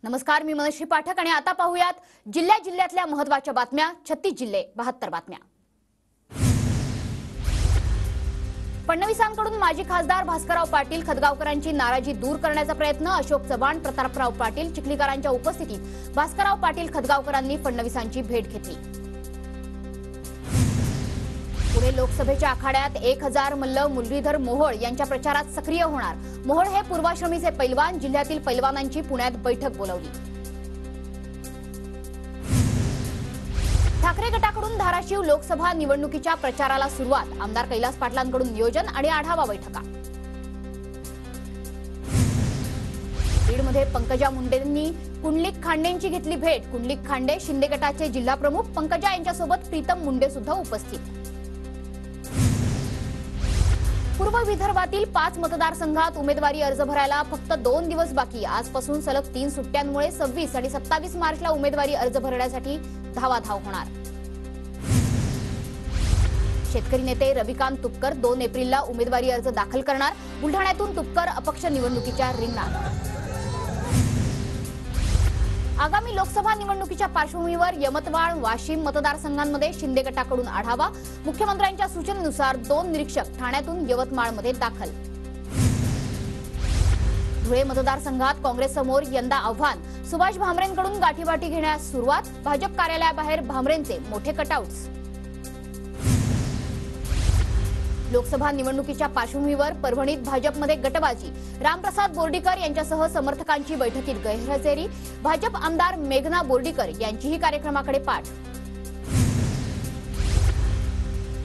नमस्कार, मी मनश्री पाठक आणि आता पाहूयात जिल्ह्यातल्या महत्त्वाच्या बातम्या। 36 जिल्हे 72 बातम्या। फडणवीसांकडून माजी खासदार भास्करराव पाटील खदगावकरांची नाराजी दूर करण्याचा प्रयत्न। अशोक चव्हाण, प्रतापराव पाटील चिखलीकरांच्या उपस्थितीत भास्करराव पाटील खदगावकरांनी फडणवीसांची भेट घेतली। पुणे लोकसभेच्या आखाड्यात 1000 मल्ल मुरलीधर मोहोळ यांच्या प्रचारात सक्रिय होणार। मोहोळ हे पूर्वाश्रमीचे पैलवान। जिल्ह्यातील पैलवानांची पुण्यात बैठक बोलावली। ठाकरे गटाकडून धाराशिव लोकसभा निवडणुकीच्या प्रचाराला सुरुवात। आमदार कैलास पाटलांकडून नियोजन आणि आढावा बैठका। बीडमध्ये पंकजा मुंडेंनी कुंडलिक खांडेंची घेतली भेट। कुंडलिक खांडे शिंदे गटाचे जिल्हा प्रमुख। पंकजा यांच्यासोबत प्रीतम मुंडे सुद्धा उपस्थित। पूर्व विदर्भातील 5 मतदारसंघात उमेदवारी अर्ज भरायला फक्त 2 दिवस बाकी। आजपासून सलग 3 सुट्ट्यांमुळे 26 आणि 27 मार्चला उमेदवारी अर्ज भरण्यासाठी धावाधाव होणार। शेतकरी नेते रविकांत तुपकर 2 एप्रिलला उमेदवारी अर्ज दाखल करणार। बुलढाण्यातून तुपकर अपक्ष निवडणुकीच्या रिंगणात। आगामी लोकसभा निवडणुकीच्या पार्श्वभूमीवर यवतमाळ वाशिम मतदारसंघांमध्ये शिंदे गटाकडून आढावा। मुख्यमंत्र्यांच्या सूचनेनुसार 2 निरीक्षक ठाण्यातून यवतमाळमध्ये दाखल। धुळे मतदारसंघात काँग्रेससमोर यंदा आव्हान। सुभाष भामरेंकडून गाठीवाटी घेण्यास सुरुवात। भाजप कार्यालयाबाहेर भामरेंचे मोठे कटआउट्स। लोकसभा निवडणुकीच्या पार्श्वभूमीवर परभणीत भाजपमध्ये गटबाजी। रामप्रसाद बोर्डीकर यांच्यासह समर्थकांची बैठकीत गैरहजेरी। भाजप आमदार मेघना बोर्डीकर यांचीही कार्यक्रमाकडे पाठ।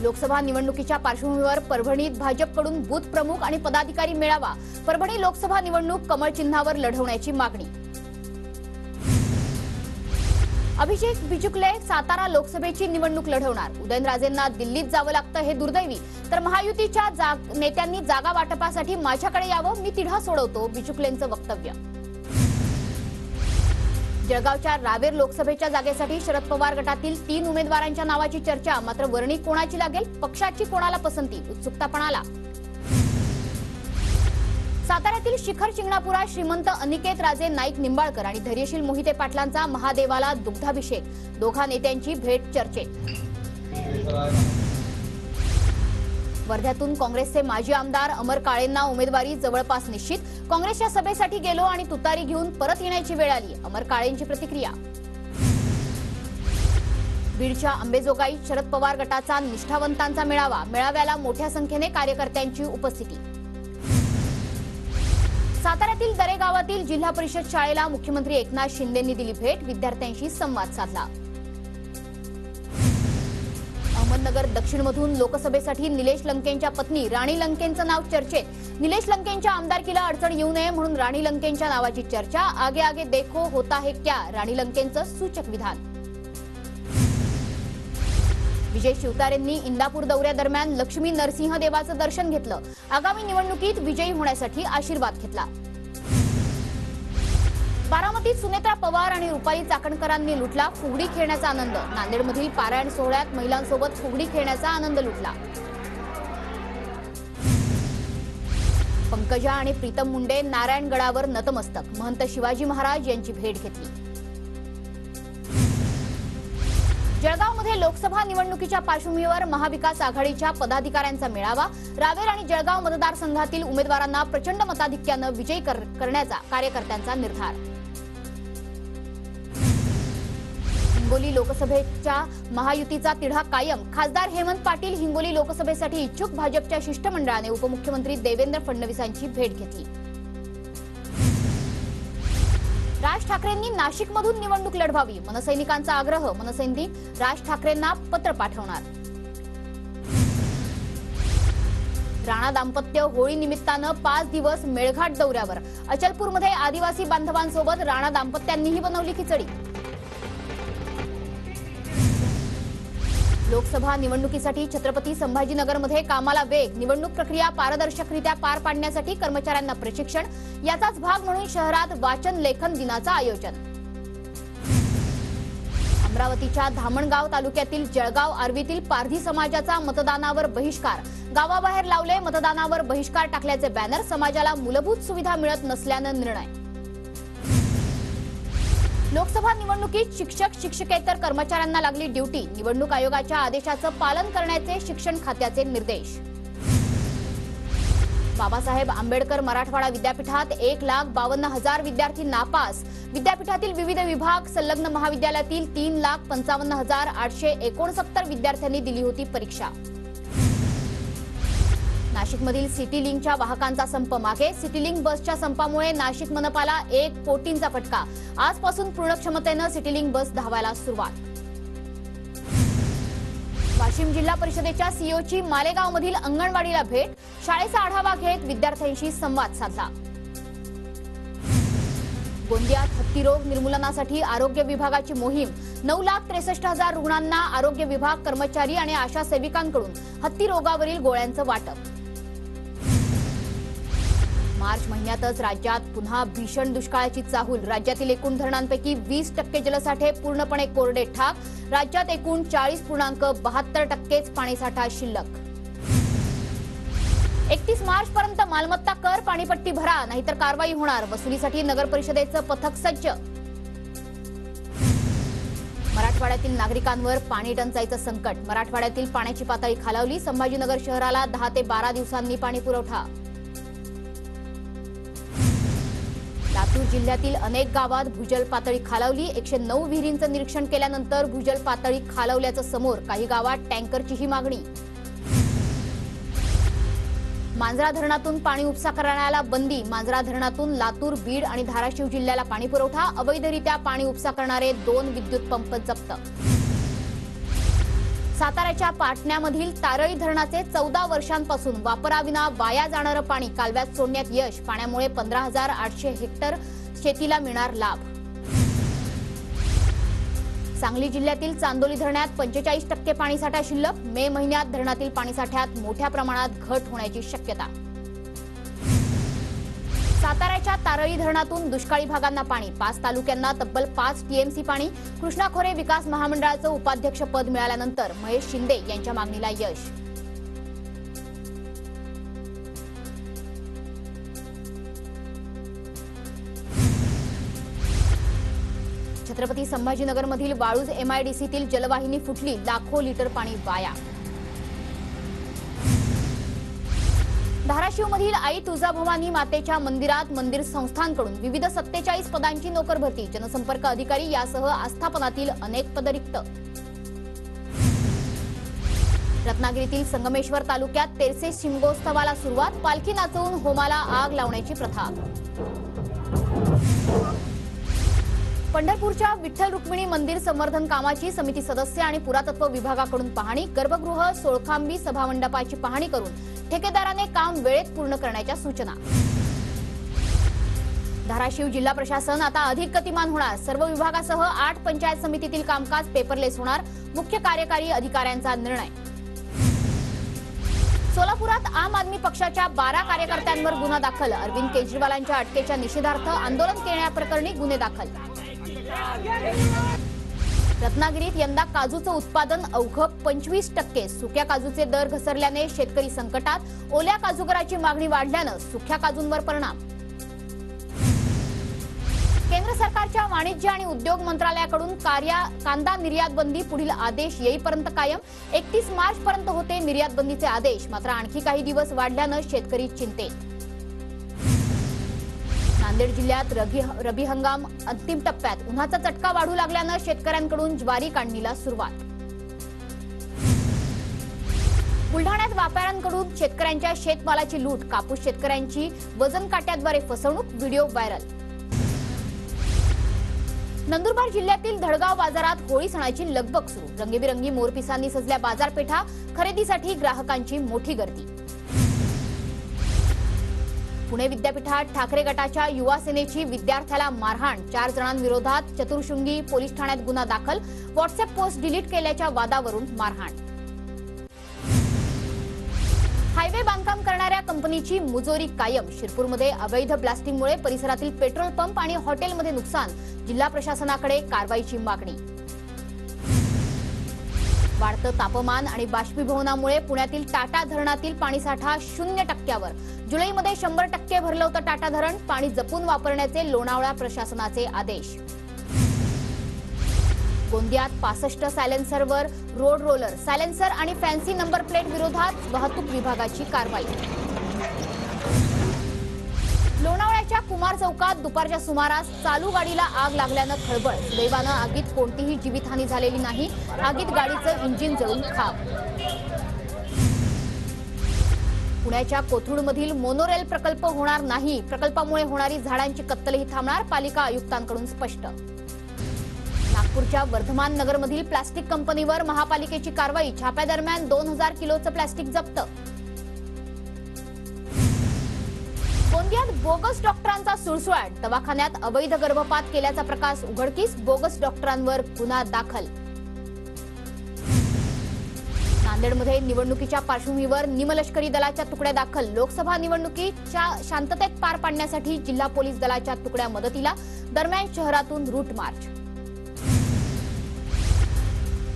लोकसभा निवडणुकीच्या पार्श्वभूमीवर परभणीत भाजपकडून बूथ प्रमुख आणि पदाधिकारी मेळावा। परभणी लोकसभा निवडणूक कमळ चिन्हावर लढवण्याची मागणी। अभिषेक बिचुकले सातारा लोकसभेची निवडणूक लढवणार। उदयनराजेंना दिल्लीत जावं लागतं हे दुर्दैवी, तर महायुतीच्या नेत्यांनी जागा वाटपासाठी माझ्याकडे यावं, मी तिढा सोडवतो, बिचुकलेंचं वक्तव्य। जळगावच्या रावेर लोकसभेच्या जागेसाठी शरद पवार गटातील 3 उमेदवारांच्या नावाची चर्चा। मात्र वर्णी कोणाची लागेल, पक्षाची कोणाला पसंती, उत्सुकता पणाला। साताऱ्यातील शिखर शिंगणापुरात श्रीमंत अनिकेत राजे नाईक निंबाळकर आणि धैर्यशील मोहिते पाटलांचा महादेवाला दुग्धाभिषेक। दोघा नेत्यांची भेट चर्चेत। वर्ध्यातून काँग्रेसचे माजी आमदार अमर काळेंना उमेदवारी जवळपास निश्चित। काँग्रेसच्या सभेसाठी गेलो आणि तुतारी घेऊन परत येण्याची वेळ आली, अमर काळेंची प्रतिक्रिया। बीडच्या अंबेजोगाईत शरद पवार गटाचा निष्ठावंतांचा मेळावा। मेळाव्याला मोठ्या संख्येने कार्यकर्त्यांची उपस्थिती। साताऱ्यातील दरेगावातील जिल्हा परिषद शाळेला मुख्यमंत्री एकनाथ शिंदेंनी दिली भेट। विद्यार्थ्यांशी संवाद साधला। अहमदनगर दक्षिणमधून लोकसभेसाठी निलेश लंकेंच्या पत्नी राणी लंकेंचं नाव चर्चेत। निलेश लंकेंच्या आमदारकीला अडचण येऊ नये म्हणून राणी लंकेंच्या नावाची चर्चा। आगे आगे देखो होता है क्या, राणी लंकेंचं सूचक विधान। विजय शिवतारेंनी इंदापूर दौऱ्यादरम्यान लक्ष्मी नरसिंह देवाचं दर्शन घेतलं। आगामी निवडणुकीत विजयी होण्यासाठी आशीर्वाद घेतला। बारामतीत सुनेत्रा पवार आणि रुपाली चाकणकरांनी लुटला फुगडी खेळण्याचा आनंद। नांदेडमधील पारायण सोहळ्यात महिलांसोबत फुगडी खेळण्याचा आनंद लुटला। पंकजा आणि प्रीतम मुंडे नारायणगडावर नतमस्तक। महंत शिवाजी महाराज यांची भेट घेतली। जळगावमध्ये लोकसभा निवडणुकीच्या पार्श्वभूमीवर महाविकास आघाडीच्या पदाधिकाऱ्यांचा मेळावा। रावेर आणि जळगाव मतदारसंघातील उमेदवारांना प्रचंड मताधिक्यानं विजयी करण्याचा कार्यकर्त्यांचा निर्धार। हिंगोली लोकसभेच्या महायुतीचा तिढा कायम। खासदार हेमंत पाटील हिंगोली लोकसभेसाठी इच्छुक। भाजपच्या शिष्टमंडळाने उपमुख्यमंत्री देवेंद्र फडणवीसांची भेट घेतली। राज ठाकरेंनी नाशिकमधून निवडणूक लढवावी, मनसैनिकांचा आग्रह। मनसैनिक राज ठाकरेंना पत्र पाठवणार। राणा दाम्पत्य होळी निमित्तानं 5 दिवस मेळघाट दौऱ्यावर। अचलपूरमध्ये आदिवासी बांधवांसोबत राणा दाम्पत्यांनीही बनवली खिचडी। लोकसभा निवडणुकीसाठी छत्रपती संभाजीनगरमध्ये कामाला वेग। निवडणूक प्रक्रिया पारदर्शकरित्या पार पाडण्यासाठी कर्मचाऱ्यांना प्रशिक्षण। याचाच भाग म्हणून शहरात वाचन लेखन दिनाचं आयोजन। अमरावतीच्या धामणगाव तालुक्यातील जळगाव आर्वीतील पारधी समाजाचा मतदानावर बहिष्कार। गावाबाहेर लावले मतदानावर बहिष्कार टाकल्याचे बॅनर। समाजाला मूलभूत सुविधा मिळत नसल्यानं निर्णय। लोकसभा निवडणुकीत शिक्षक शिक्षकेतर कर्मचाऱ्यांना लागली ड्युटी। निवडणूक आयोगाच्या आदेशाचं पालन करण्याचे शिक्षण खात्याचे निर्देश। बाबासाहेब आंबेडकर मराठवाडा विद्यापीठात 1,52,000 विद्यार्थी नापास। विद्यापीठातील विविध विभाग संलग्न महाविद्यालयातील 3,55,869 विद्यार्थ्यांनी दिली होती परीक्षा। नाशिकमधील सिटी लिंकच्या वाहकांचा संप मागे। सिटी लिंक बसच्या संपामुळे नाशिक मनपाला 1 कोटींचा फटका। आजपासून पूर्ण क्षमतेने सिटी लिंक बस धावायला सुरुवात। वाशिम जिल्हा परिषदेच्या सीईओची मालेगावमधील अंगणवाडीला भेट। शाळेचा आढावा घेत विद्यार्थ्यांशी संवाद साधला। गोंदियात हत्तीरोग निर्मूलनासाठी आरोग्य विभागाची मोहीम। 9,63,000 रुग्णांना आरोग्य विभाग कर्मचारी आणि आशा सेविकांकडून हत्तीरोगावरील गोळ्यांचं वाटप। मार्च महिन्यातच राज्यात पुन्हा भीषण दुष्काळाची चाहूल। राज्यातील एकूण धरणांपैकी 20% जलसाठे पूर्णपणे कोरडे ठाक। राज्यात एकूण 40.72% पाणीसाठा शिल्लक। 31 मार्च पर्यंत मालमत्ता कर पाणीपट्टी भरा, नाहीतर कारवाई होणार। वसुलीसाठी नगर परिषदेचं पथक सज्ज। मराठवाड्यातील नागरिकांवर पाणी टंचाईचं संकट। मराठवाड्यातील पाण्याची पातळी खालावली। संभाजीनगर शहराला 10 ते 12 दिवसांनी पाणी पुरवठा। लातूर जिल्ह्यातील अनेक गावात भूजल पातळी खालावली। 109 विहिरींचं निरीक्षण केल्यानंतर भूजल पातळी खालावल्याचं समोर। काही गावात टँकरचीही मागणी। मांजरा धरणातून पाणी उपसा करण्याला बंदी। मांजरा धरणातून लातूर, बीड आणि धाराशिव जिल्ह्याला पाणी पुरवठा। अवैधरित्या पाणी उपसा करणारे 2 विद्युत पंप जप्त। साताऱ्याच्या पाटण्यामधील तारळी धरणाचे 14 वर्षांपासून वापराविना वाया जाणारं पाणी कालव्यात सोडण्यात यश। पाण्यामुळे 15,800 हेक्टर शेतीला मिळणार लाभ। सांगली जिल्ह्यातील चांदोली धरणात 45% पाणीसाठा शिल्लक। मे महिन्यात धरणातील पाणीसाठ्यात मोठ्या प्रमाणात घट होण्याची शक्यता। साताऱ्याच्या तारळी धरणातून दुष्काळी भागांना पाणी। 5 तालुक्यांना तब्बल 5 टीएमसी पाणी। कृष्णा खोरे विकास महामंडळाचं उपाध्यक्ष पद मिळाल्यानंतर महेश शिंदे यांच्या मागणीला यश। छत्रपती संभाजीनगरमधील वाळूज एमआयडीसीतील जलवाहिनी फुटली। लाखो लिटर पाणी वाया। धाराशिवमधील आई तुळजाभवानी मातेच्या मंदिरात मंदिर संस्थांकडून विविध 47 पदांची नोकर भरती। जनसंपर्क अधिकारी यासह आस्थापनातील अनेक पद रिक्त। रत्नागिरीतील संगमेश्वर तालुक्यात तेरसे शिमगोत्सवाला सुरुवात। पालखी नाचवून होमाला आग लावण्याची प्रथा। पंढरपूरच्या विठ्ठल रुक्मिणी मंदिर संवर्धन कामाची समिती सदस्य आणि पुरातत्व विभागाकडून पाहणी। गर्भगृह, सोळखांबी सभामंडपाची पाहणी करून ठेकेदाराने काम वेळेत पूर्ण करण्याच्या सूचना। धाराशिव जिल्हा प्रशासन आता अधिक गतिमान होणार। सर्व विभागासह 8 पंचायत समितीतील कामकाज पेपरलेस होणार। मुख्य कार्यकारी अधिकाऱ्यांचा निर्णय। सोलापुरात आम आदमी पक्षाच्या 12 कार्यकर्त्यांवर गुन्हा दाखल। अरविंद केजरीवालांच्या अटकेच्या निषेधार्थ आंदोलन केल्याप्रकरणी गुन्हे दाखल। रत्नागिरीत यंदा काजूचं उत्पादन अवघं 25%। सुक्या काजूचे दर घसरल्याने शेतकरी संकटात। ओल्या काजूगराची मागणी वाढल्यानं सुक्या काजूंवर परिणाम। केंद्र सरकारच्या वाणिज्य आणि उद्योग मंत्रालयाकडून कांदा निर्यात बंदी पुढील आदेश येईपर्यंत कायम। 31 मार्च पर्यंत होते निर्यात बंदीचे आदेश। मात्र आणखी काही दिवस वाढल्यानं शेतकरी चिंतेत। नांदेड जिल्ह्यात रबी हंगाम अंतिम टप्प्यात। उन्हाचा चटका वाढू लागल्यानं शेतकऱ्यांकडून ज्वारी काढणीला सुरुवात। बुलढाण्यात व्यापाऱ्यांकडून शेतकऱ्यांच्या शेतमालाची लूट। कापूस शेतकऱ्यांची वजन काट्याद्वारे फसवणूक, व्हिडिओ व्हायरल। नंदुरबार जिल्ह्यातील धडगाव बाजारात होळी सणाची लगबग सुरू। रंगीबिरंगी मोरपिसांनी सजल्या बाजारपेठा। खरेदीसाठी ग्राहकांची मोठी गर्दी। पुणे विद्यापीठात ठाकरे गटाच्या युवा सेनेची विद्यार्थ्याला मारहाण। 4 जणांविरोधात चतुर्शृंगी पोलीस ठाण्यात गुन्हा दाखल। व्हॉट्सअप पोस्ट डिलीट केल्याच्या वादावरून मारहाण। हायवे बांधकाम करणाऱ्या कंपनीची मुजोरी कायम। शिरपूरमध्ये अवैध ब्लास्टिंगमुळे परिसरातील पेट्रोल पंप आणि हॉटेलमध्ये नुकसान। जिल्हा प्रशासनाकडे कारवाईची मागणी। वाढतं तापमान आणि बाष्पीभवनामुळे पुण्यातील टाटा धरणातील पाणीसाठा 0%वर। जुलैमध्ये 100% भरलं होतं टाटा धरण। पाणी जपून वापरण्याचे लोणावळा प्रशासनाचे आदेश। गोंदियात 65 सायलेन्सरवर रोड रोलर, सायलेन्सर आणि फॅन्सी नंबर प्लेट विरोधात वाहतूक विभागाची कारवाई. लोणावळ्याच्या कुमार चौकात दुपारच्या सुमारास चालू गाडीला आग लागल्यानं खळबळ. सुदैवानं आगीत कोणतीही जीवितहानी झालेली नाही. आगीत गाडीचं इंजिन जळून खाक. पुण्याच्या कोथरूडमधील मोनोरेल प्रकल्प होणार नाही. प्रकल्पामुळे होणारी झाडांची कत्तलही थांबणार, पालिका आयुक्तांकडून स्पष्ट. नागपूरच्या वर्धमान नगरमधील प्लास्टिक कंपनीवर महापालिकेची कारवाई. छाप्यादरम्यान 2000 किलोचं प्लास्टिक जप्त. गोंदियात बोगस डॉक्टरांचा सुळसुळाट. दवाखान्यात अवैध गर्भपात केल्याचा प्रकार उघडकीस. बोगस डॉक्टरांवर गुन्हा दाखल. नांदेडमध्ये निवडणुकीच्या पार्श्वभूमीवर निमलष्करी दलाच्या तुकड्या दाखल. लोकसभा निवडणुकीच्या शांततेत पार पाडण्यासाठी जिल्हा पोलीस दलाच्या तुकड्या मदतीला. दरम्यान शहरातून रूट मार्च.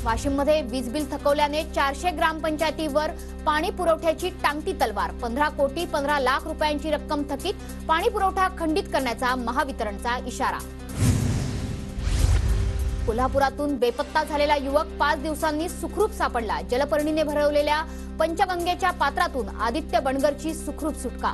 वाशिममध्ये वीज बिल थकवल्याने 400 ग्रामपंचायतीवर पाणी पुरवठ्याची टांगती तलवार. 15 कोटी 15 लाख रुपयांची रक्कम थकीत. पाणी पुरवठा खंडित करण्याचा महावितरणचा इशारा. कोल्हापुरातून बेपत्ता झालेला युवक 5 दिवसांनी सुखरूप सापडला. जलपर्णीने भरवलेल्या पंचगंगेच्या पात्रातून आदित्य बनगरची सुखरूप सुटका.